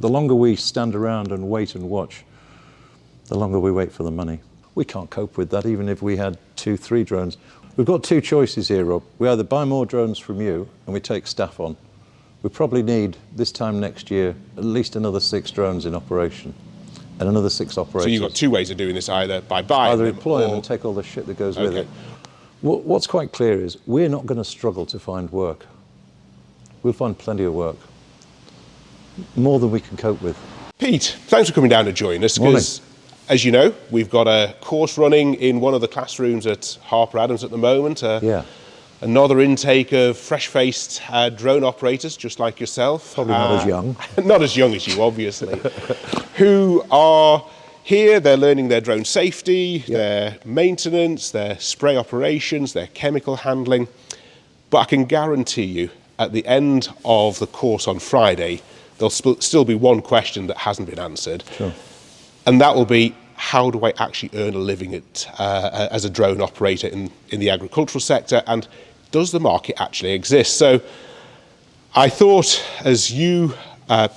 The longer we stand around and wait and watch, the longer we wait for the money. We can't cope with that, even if we had 2, 3 drones. We've got 2 choices here, Rob. We either buy more drones from you and we take staff on. We probably need, this time next year, at least another 6 drones in operation and another 6 operators. So you've got 2 ways of doing this, either by buying either them employ them or... and take all the shit that goes with it. What's quite clear is we're not going to struggle to find work. We'll find plenty of work. More than we can cope with. Pete, thanks for coming down to join us, because as you know, we've got a course running in one of the classrooms at Harper Adams at the moment. Another intake of fresh-faced drone operators, just like yourself. Probably not as young. Not as young as you, obviously. Who are here, they're learning their drone safety, their maintenance, their spray operations, their chemical handling. But I can guarantee you, at the end of the course on Friday, there'll still be one question that hasn't been answered. Sure. And that will be, how do I actually earn a living as a drone operator in the agricultural sector, and does the market actually exist? So I thought, as you,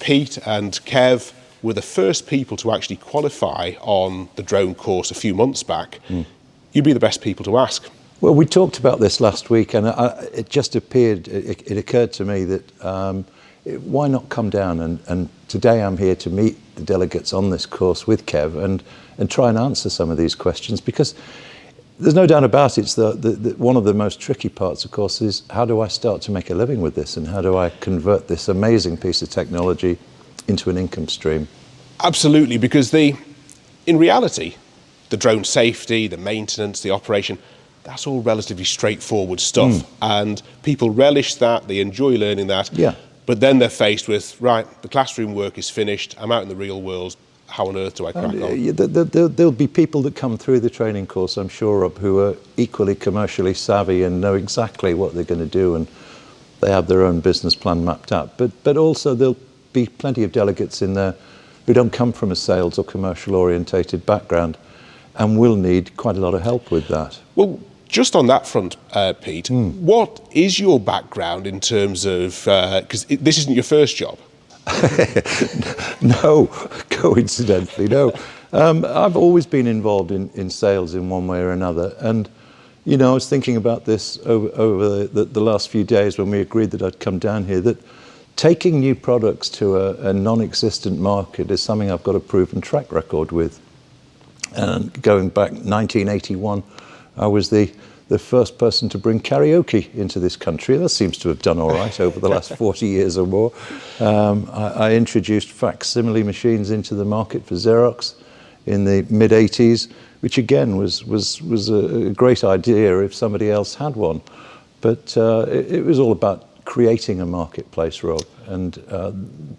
Pete and Kev, were the first people to actually qualify on the drone course a few months back, you'd be the best people to ask. Well, we talked about this last week, and it just appeared, it occurred to me that why not come down, and today I'm here to meet the delegates on this course with Kev and try and answer some of these questions, because there's no doubt about it, it's one of the most tricky parts, of course, is how do I start to make a living with this, and how do I convert this amazing piece of technology into an income stream? Absolutely, because in reality, the drone safety, the maintenance, the operation, that's all relatively straightforward stuff. And people relish that, they enjoy learning that. Yeah. But then they're faced with, right, the classroom work is finished, I'm out in the real world, how on earth do I crack on? There'll be people that come through the training course, I'm sure, who are equally commercially savvy and know exactly what they're going to do, and they have their own business plan mapped out. But also there'll be plenty of delegates in there who don't come from a sales or commercial orientated background and will need quite a lot of help with that. Well, just on that front, Pete, what is your background in terms of, because this isn't your first job? No, coincidentally, no. I've always been involved in sales in one way or another. And, you know, I was thinking about this over the last few days when we agreed that I'd come down here, that taking new products to a non-existent market is something I've got a proven track record with. And going back 1981, I was the first person to bring karaoke into this country. That seems to have done all right over the last 40 years or more. I introduced facsimile machines into the market for Xerox in the mid-80s, which again was a great idea if somebody else had one. But it was all about creating a marketplace, Rob, and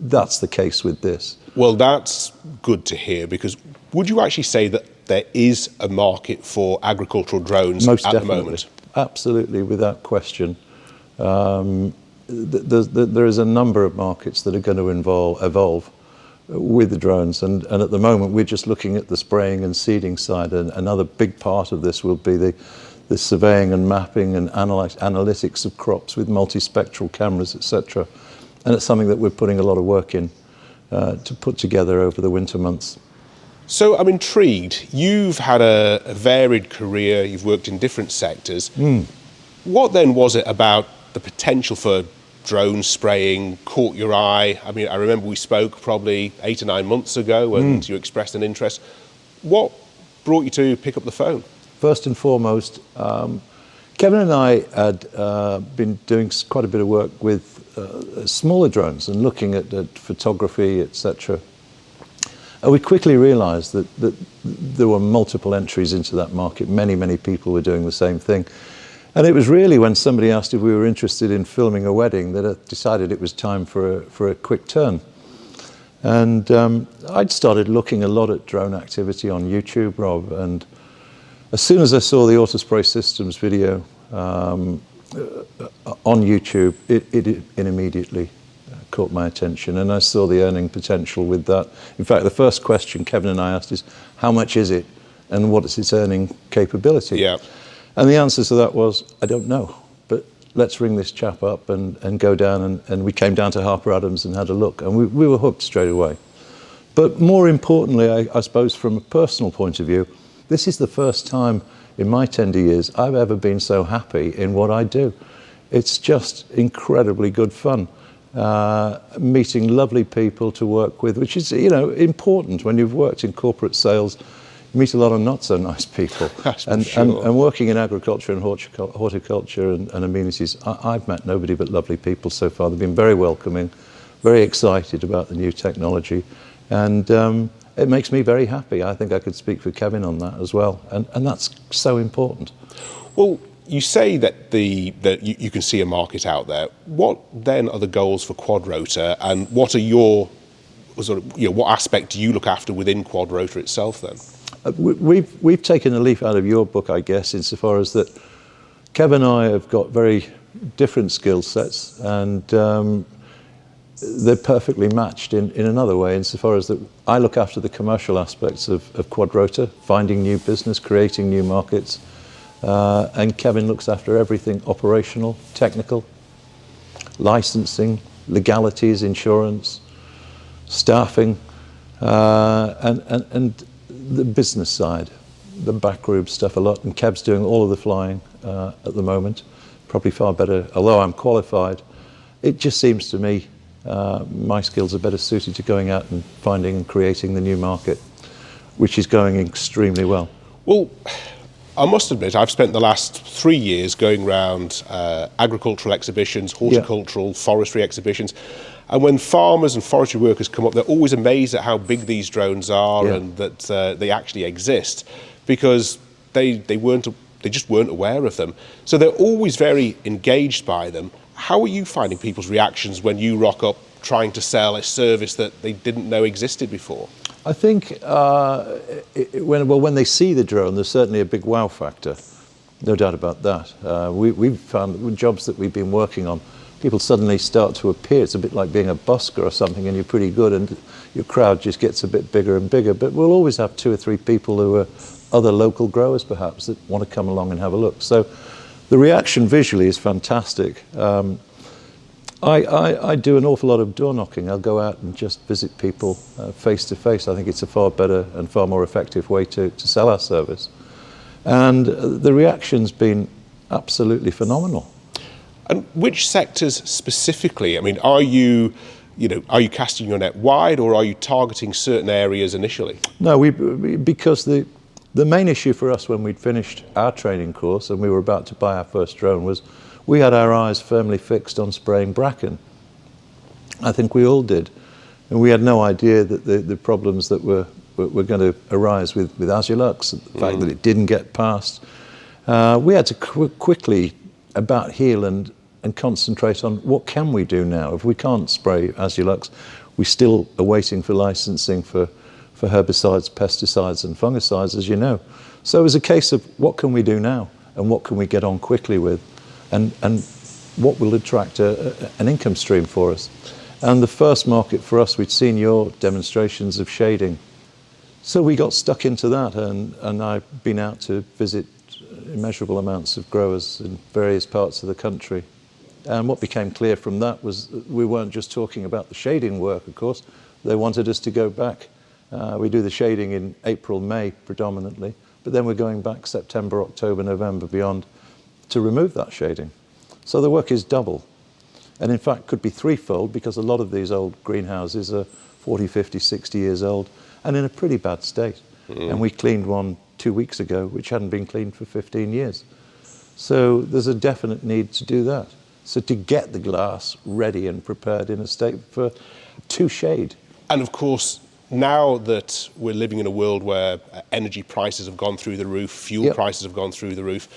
that's the case with this. Well, that's good to hear, because would you actually say that there is a market for agricultural drones Most at definitely. the moment? Absolutely, without question. There is a number of markets that are going to evolve with the drones, and at the moment we're just looking at the spraying and seeding side, and another big part of this will be the surveying and mapping and analytics of crops with multispectral cameras, etc. And it's something that we're putting a lot of work in to put together over the winter months. So I'm intrigued. You've had a varied career, you've worked in different sectors. What then was it about the potential for drone spraying caught your eye? I mean, I remember we spoke probably 8 or 9 months ago and you expressed an interest. What brought you to pick up the phone? First and foremost, Kevin and I had been doing quite a bit of work with smaller drones and looking at photography, etc. And we quickly realized that there were multiple entries into that market. Many people were doing the same thing. And it was really when somebody asked if we were interested in filming a wedding that I decided it was time for a quick turn. And I'd started looking a lot at drone activity on YouTube, Rob, and as soon as I saw the Autospray Systems video on YouTube, it immediately caught my attention, and I saw the earning potential with that. In fact, the first question Kevin and I asked is, how much is it and what is its earning capability? Yeah. And the answer to that was, I don't know, but let's ring this chap up and go down. And we came down to Harper Adams and had a look, and we were hooked straight away. But more importantly, I suppose from a personal point of view, this is the first time in my tender years I've ever been so happy in what I do. It's just incredibly good fun. Meeting lovely people to work with, which is, important when you've worked in corporate sales. You meet a lot of not so nice people. And working in agriculture and horticulture and amenities, I've met nobody but lovely people so far. They've been very welcoming, very excited about the new technology, and it makes me very happy. I think I could speak for Kevin on that as well, and that's so important. Well, you say that you can see a market out there. What then are the goals for QuadRotor, and what are your what aspect do you look after within QuadRotor itself then? We've taken a leaf out of your book, I guess, insofar as that Kevin and I have got very different skill sets, and they're perfectly matched in another way, insofar as that I look after the commercial aspects of QuadRotor, finding new business, creating new markets, and Kevin looks after everything operational, technical, licensing, legalities, insurance, staffing, and the business side, the backroom stuff a lot. And Kev's doing all of the flying at the moment, probably far better, although I'm qualified. It just seems to me my skills are better suited to going out and finding and creating the new market, which is going extremely well. Well, I must admit, I've spent the last 3 years going around agricultural exhibitions, horticultural, forestry exhibitions, and when farmers and forestry workers come up, they're always amazed at how big these drones are and that they actually exist, because they just weren't aware of them. So they're always very engaged by them. How are you finding people's reactions when you rock up trying to sell a service that they didn't know existed before? I think when they see the drone, there's certainly a big wow factor, no doubt about that. We've found with jobs that we've been working on, people suddenly start to appear. It's a bit like being a busker or something, and you're pretty good, and your crowd just gets a bit bigger and bigger. But we'll always have 2 or 3 people who are other local growers, perhaps, that want to come along and have a look. So the reaction visually is fantastic. I do an awful lot of door knocking. I'll go out and just visit people face to face. I think it's a far better and far more effective way to sell our service. And the reaction's been absolutely phenomenal. And which sectors specifically? I mean, are you casting your net wide, or are you targeting certain areas initially? No, because the main issue for us when we'd finished our training course and we were about to buy our first drone was we had our eyes firmly fixed on spraying bracken. I think we all did. And we had no idea that the problems that were going to arise with Azulux, the fact that it didn't get past. We had to quickly about heal and concentrate on what can we do now. If we can't spray Azulux, we still are waiting for licensing for herbicides, pesticides and fungicides, as you know. So it was a case of what can we do now and what can we get on quickly with, and what will attract an income stream for us. And the first market for us, we'd seen your demonstrations of shading. So we got stuck into that, and I've been out to visit immeasurable amounts of growers in various parts of the country. And what became clear from that was that we weren't just talking about the shading work, of course. They wanted us to go back. We do the shading in April, May predominantly, but then we're going back September, October, November, beyond to remove that shading. So the work is double. And in fact could be threefold, because a lot of these old greenhouses are 40, 50, 60 years old and in a pretty bad state. And we cleaned one 2 weeks ago which hadn't been cleaned for 15 years. So there's a definite need to do that. So to get the glass ready and prepared in a state to shade. And of course, now that we're living in a world where energy prices have gone through the roof, fuel prices have gone through the roof,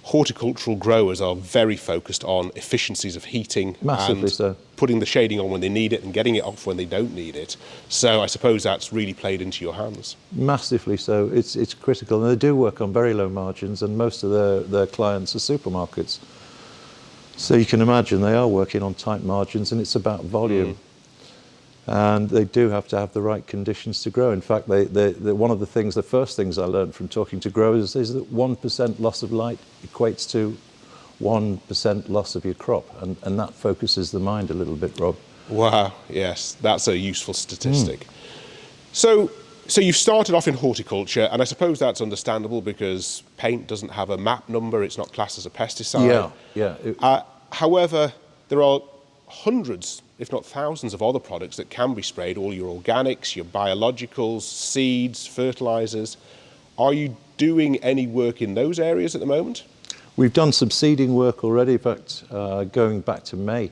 horticultural growers are very focused on efficiencies of heating. Massively and so. Putting the shading on when they need it and getting it off when they don't need it. So I suppose that's really played into your hands. Massively so. It's critical. And they do work on very low margins, and most of their clients are supermarkets. So you can imagine they are working on tight margins, and it's about volume. And they do have to have the right conditions to grow. In fact, one of the first things I learned from talking to growers is that 1% loss of light equates to 1% loss of your crop, and that focuses the mind a little bit, Rob. Wow, yes, that's a useful statistic. So you've started off in horticulture, and I suppose that's understandable because paint doesn't have a MAP number, it's not classed as a pesticide. Yeah. However, there are hundreds, if not thousands, of other products that can be sprayed, all your organics, your biologicals, seeds, fertilizers. Are you doing any work in those areas at the moment? We've done some seeding work already. In fact, going back to May,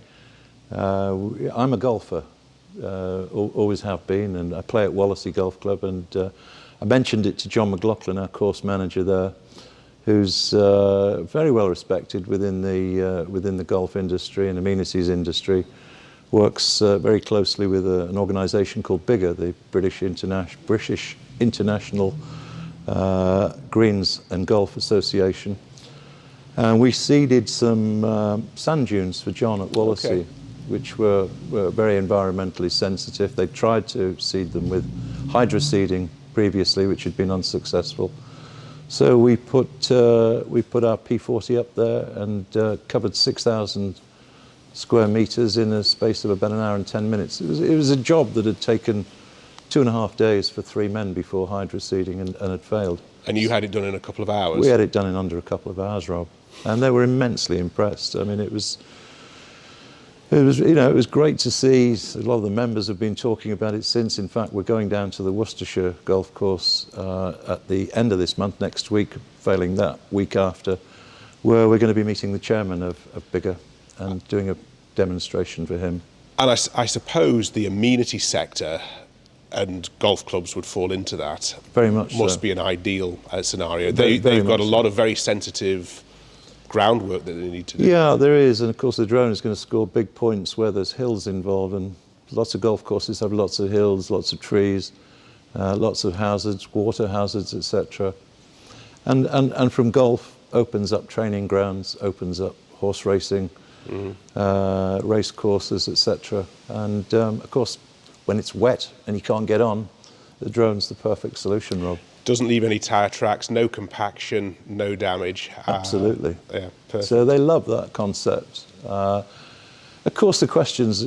I'm a golfer, always have been, and I play at Wallasey Golf Club, and I mentioned it to John McLaughlin, our course manager there, who's very well respected within the golf industry and amenities industry, works very closely with an organisation called BIGGER, the British International Greens and Golf Association. And we seeded some sand dunes for John at Wallasey, which were very environmentally sensitive. They tried to seed them with hydroseeding previously, which had been unsuccessful. So we put our P40 up there and covered 6,000 square meters in a space of about an hour and 10 minutes. It was a job that had taken 2.5 days for 3 men before hydroseeding and had failed. And you had it done in a couple of hours? We had it done in under a couple of hours, Rob. And they were immensely impressed. I mean, it was great to see. A lot of the members have been talking about it since. In fact, we're going down to the Worcestershire golf course at the end of this month, next week, failing that, week after, where we're going to be meeting the chairman of BIGGER and doing a demonstration for him. And I suppose the amenity sector and golf clubs would fall into that. Very much Must so. be an ideal scenario. Very They've got a much lot of very sensitive groundwork that they need to do. Yeah, there is, and of course the drone is going to score big points where there's hills involved, and lots of golf courses have lots of hills, lots of trees, lots of hazards, water hazards, etc. And from golf opens up training grounds, opens up horse racing, race courses, etc. And of course, when it's wet and you can't get on, the drone's the perfect solution, Rob. Doesn't leave any tyre tracks, no compaction, no damage. Absolutely. Yeah, perfect. So they love that concept. Of course, the questions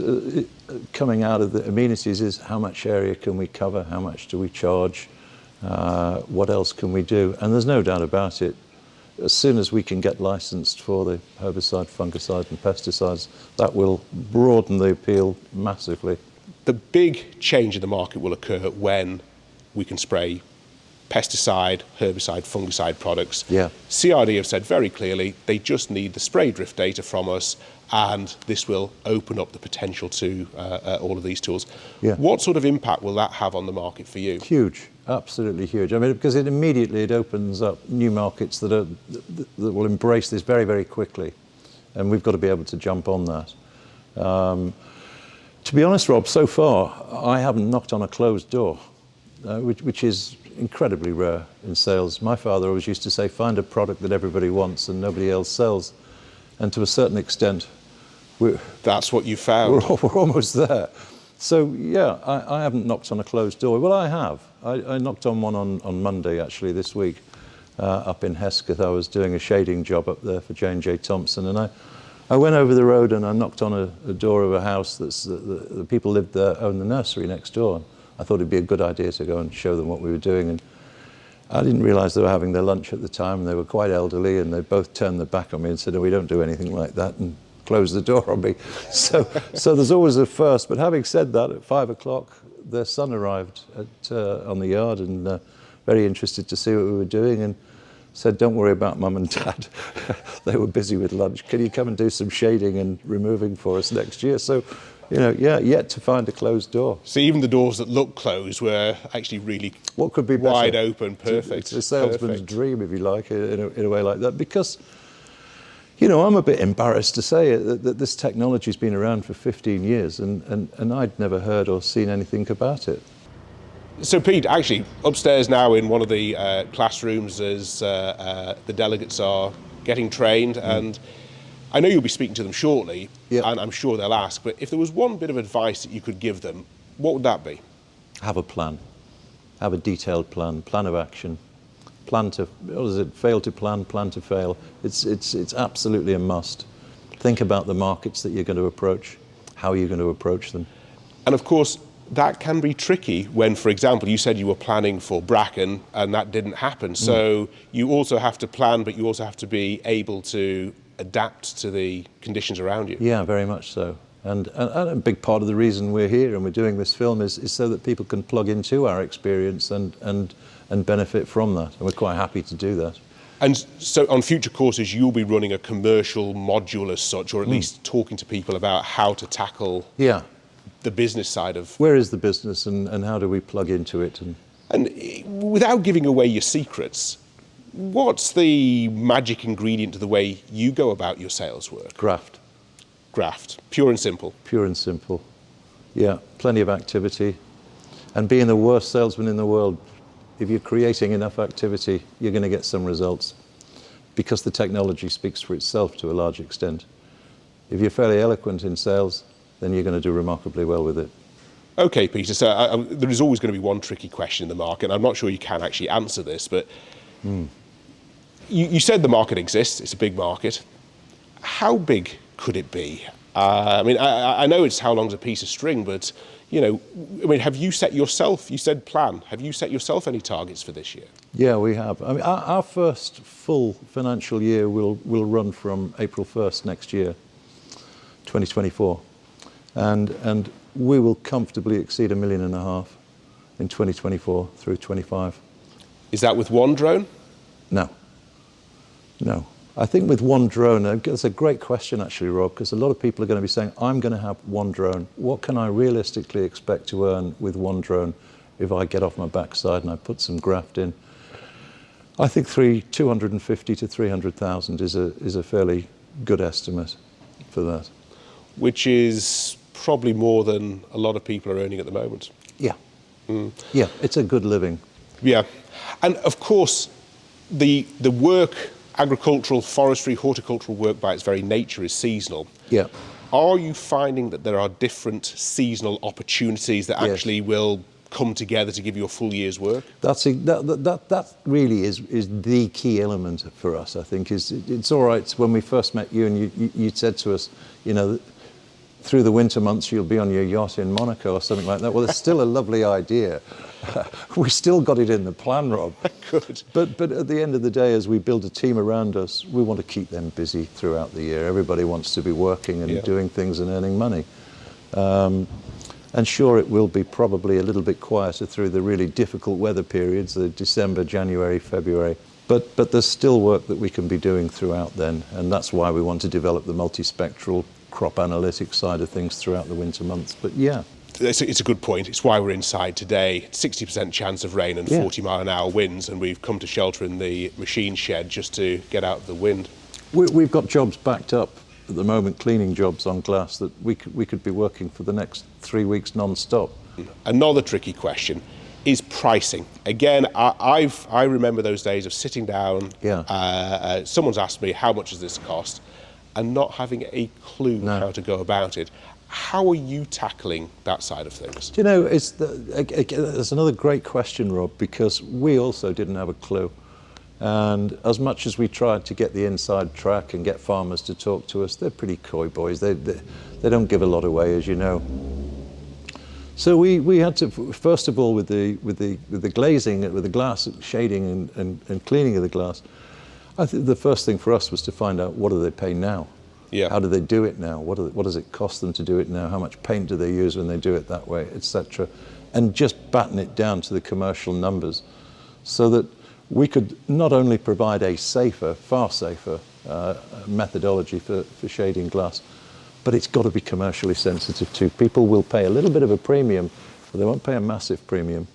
coming out of the amenities is how much area can we cover, how much do we charge, what else can we do? And there's no doubt about it. As soon as we can get licensed for the herbicide, fungicide and pesticides, that will broaden the appeal massively. The big change in the market will occur when we can spray pesticide, herbicide, fungicide products. Yeah. CRD have said very clearly they just need the spray drift data from us, and this will open up the potential to all of these tools. Yeah. What sort of impact will that have on the market for you? Huge, absolutely huge. I mean, because it immediately opens up new markets that will embrace this very, very quickly, and we've got to be able to jump on that. To be honest, Rob, so far I haven't knocked on a closed door, which is incredibly rare in sales. My father always used to say, find a product that everybody wants and nobody else sells. And to a certain extent, that's what you found. We're almost there. So yeah, I haven't knocked on a closed door. Well, I have. I knocked on one on Monday, actually, this week, up in Hesketh. I was doing a shading job up there for J&J Thompson, and I went over the road and I knocked on a door of a house that's the people lived there, own the nursery next door. I thought it'd be a good idea to go and show them what we were doing, and I didn't realise they were having their lunch at the time, and they were quite elderly, and they both turned their back on me and said, "Oh, we don't do anything like that," and closed the door on me. So there's always a first. But having said that, at 5 o'clock, their son arrived on the yard, and very interested to see what we were doing, and said, "Don't worry about Mum and Dad." They were busy with lunch. "Can you come and do some shading and removing for us next year?" So, yet to find a closed door. So even the doors that look closed were actually really what could be wide better? open, perfect. It's a salesman's dream, if you like, in a way like that. Because, I'm a bit embarrassed to say it, that this technology's been around for 15 years, and I'd never heard or seen anything about it. So Pete, actually, upstairs now in one of the classrooms as the delegates are getting trained, and I know you'll be speaking to them shortly, and I'm sure they'll ask, but if there was one bit of advice that you could give them, what would that be? Have a plan. Have a detailed plan of action. fail to plan, plan to fail. It's absolutely a must. Think about the markets that you're going to approach, how you're going to approach them. And of course, that can be tricky when, for example, you said you were planning for bracken and that didn't happen. So you also have to plan, but you also have to be able to adapt to the conditions around you. Yeah, very much so. And a big part of the reason we're here and we're doing this film is so that people can plug into our experience and benefit from that. And we're quite happy to do that. And so on future courses, you'll be running a commercial module as such, or at least talking to people about how to tackle the business side of... Where is the business and how do we plug into it? And without giving away your secrets, what's the magic ingredient to the way you go about your sales work? Graft. Graft. Pure and simple. Pure and simple. Yeah, plenty of activity. And being the worst salesman in the world, if you're creating enough activity, you're going to get some results because the technology speaks for itself to a large extent. If you're fairly eloquent in sales, then you're going to do remarkably well with it. Okay, Peter, so there is always going to be one tricky question in the market, and I'm not sure you can actually answer this, but you said the market exists, it's a big market. How big could it be? I mean, I know it's how long's a piece of string, but, you know, I mean, have you set yourself, you said plan, have you set yourself any targets for this year? Yeah, we have. I mean, our first full financial year will run from April 1st next year, 2024. And we will comfortably exceed $1.5 million in 2024 through 25. Is that with one drone? No. I think with one drone, it's a great question actually, Rob, because a lot of people are going to be saying, I'm going to have one drone. What can I realistically expect to earn with one drone if I get off my backside and I put some graft in? I think 250 to 300,000 is a fairly good estimate for that. Which is probably more than a lot of people are earning at the moment. Yeah. Yeah, it's a good living. Yeah. And of course, the work, agricultural, forestry, horticultural work by its very nature is seasonal. Yeah. Are you finding that there are different seasonal opportunities that actually will come together to give you a full year's work? That really is the key element for us, I think. It's all right when we first met you and you said to us, you know, through the winter months you'll be on your yacht in Monaco or something like that. Well, it's still a lovely idea. We still got it in the plan, Rob. Good. But at the end of the day, as we build a team around us, we want to keep them busy throughout the year. Everybody wants to be working and doing things and earning money. And sure, it will be probably a little bit quieter through the really difficult weather periods, the December, January, February. But there's still work that we can be doing throughout then. And that's why we want to develop the multispectral crop analytics side of things throughout the winter months. But yeah. It's a good point. It's why we're inside today. 60% chance of rain and 40-mile-an-hour winds, and we've come to shelter in the machine shed just to get out of the wind. We've got jobs backed up at the moment, cleaning jobs on glass that we could be working for the next 3 weeks non-stop. Another tricky question is pricing. Again, I remember those days of sitting down, someone's asked me, how much does this cost? And not having a clue how to go about it. How are you tackling that side of things? Do you know, it's another great question, Rob, because we also didn't have a clue. And as much as we tried to get the inside track and get farmers to talk to us, they're pretty coy boys. They don't give a lot away, as you know. So we had to, first of all, with the glazing, with the glass shading and cleaning of the glass, I think the first thing for us was to find out, what do they pay now? Yeah. How do they do it now? What does it cost them to do it now? How much paint do they use when they do it that way, etc. And just batten it down to the commercial numbers so that we could not only provide a safer, far safer methodology for shading glass, but it's got to be commercially sensitive too. People will pay a little bit of a premium, but they won't pay a massive premium.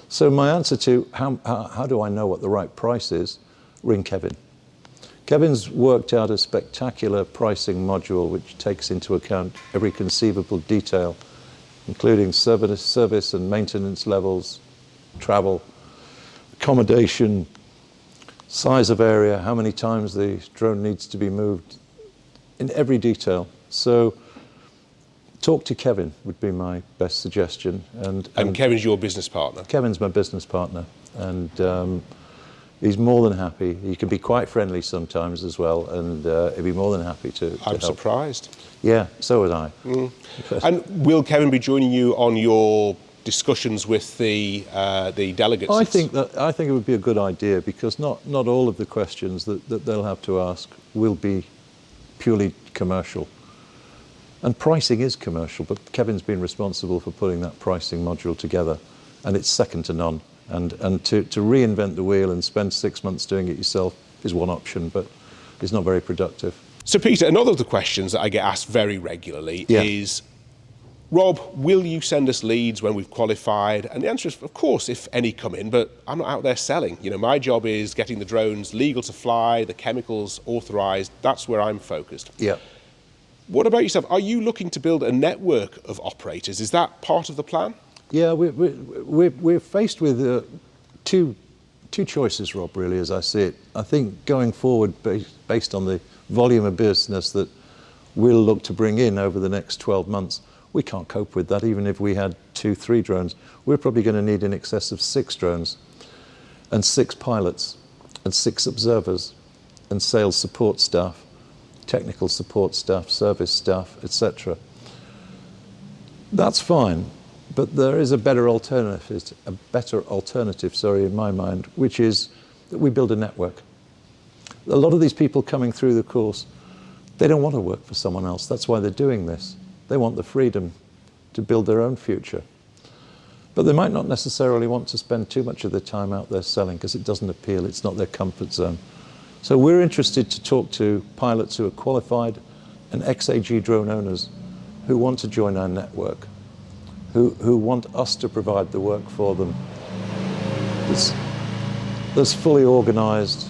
So my answer to how do I know what the right price is, ring Kevin. Kevin's worked out a spectacular pricing module which takes into account every conceivable detail, including service and maintenance levels, travel, accommodation, size of area, how many times the drone needs to be moved, in every detail. So talk to Kevin would be my best suggestion. And Kevin's your business partner? Kevin's my business partner. And He's more than happy. He can be quite friendly sometimes as well, and he'd be more than happy to I'm help. surprised. Yeah, so would I. And will Kevin be joining you on your discussions with the delegates? I think it would be a good idea, because not all of the questions that they'll have to ask will be purely commercial. And pricing is commercial, but Kevin's been responsible for putting that pricing module together, and it's second to none. And to reinvent the wheel and spend 6 months doing it yourself is one option, but it's not very productive. So Peter, another of the questions that I get asked very regularly is, Rob, will you send us leads when we've qualified? And the answer is, of course, if any come in, but I'm not out there selling. You know, my job is getting the drones legal to fly, the chemicals authorised. That's where I'm focused. Yeah. What about yourself? Are you looking to build a network of operators? Is that part of the plan? Yeah, we're faced with two choices, Rob, really, as I see it. I think going forward, based on the volume of business that we'll look to bring in over the next 12 months, we can't cope with that. Even if we had 2-3 drones, we're probably going to need in excess of 6 drones, and 6 pilots, and 6 observers, and sales support staff, technical support staff, service staff, etc. That's fine. But there is a better alternative, in my mind, which is that we build a network. A lot of these people coming through the course, they don't want to work for someone else. That's why they're doing this. They want the freedom to build their own future. But they might not necessarily want to spend too much of their time out there selling, because it doesn't appeal, it's not their comfort zone. So we're interested to talk to pilots who are qualified and ex-AG drone owners who want to join our network, who want us to provide the work for them that's fully organised,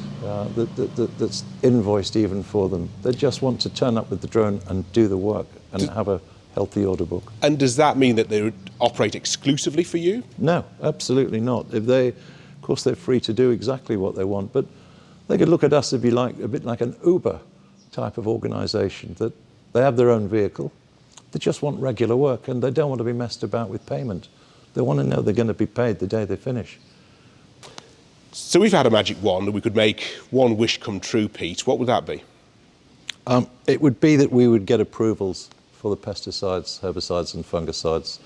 that's invoiced even for them. They just want to turn up with the drone and do the work and have a healthy order book. And does that mean that they operate exclusively for you? No, absolutely not. Of course, they're free to do exactly what they want, but they could look at us, if you like, a bit like an Uber type of organisation, that they have their own vehicle. They just want regular work, and they don't want to be messed about with payment. They want to know they're going to be paid the day they finish. So we've had a magic wand, and we could make one wish come true, Pete. What would that be? It would be that we would get approvals for the pesticides, herbicides and fungicides.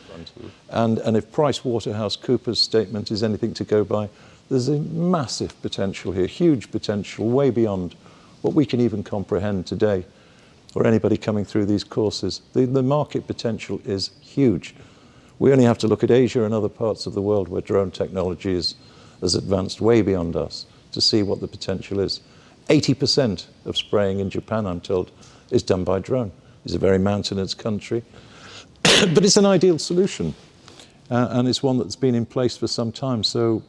And if PricewaterhouseCoopers' statement is anything to go by, there's a massive potential here, huge potential, way beyond what we can even comprehend today, or anybody coming through these courses. The market potential is huge. We only have to look at Asia and other parts of the world where drone technology is has advanced way beyond us to see what the potential is. 80% of spraying in Japan, I'm told, is done by drone. It's a very mountainous country, but it's an ideal solution, and it's one that's been in place for some time. So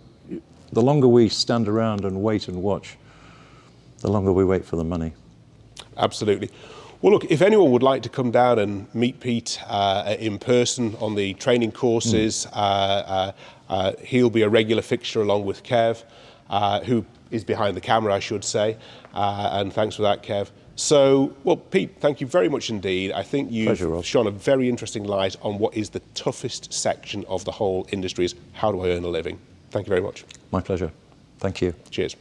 the longer we stand around and wait and watch, the longer we wait for the money. Absolutely. Well, look, if anyone would like to come down and meet Pete in person on the training courses, he'll be a regular fixture along with Kev, who is behind the camera, I should say. And thanks for that, Kev. So, well, Pete, thank you very much indeed. I think you've shone a very interesting light on what is the toughest section of the whole industry, is how do I earn a living? Thank you very much. My pleasure. Thank you. Cheers.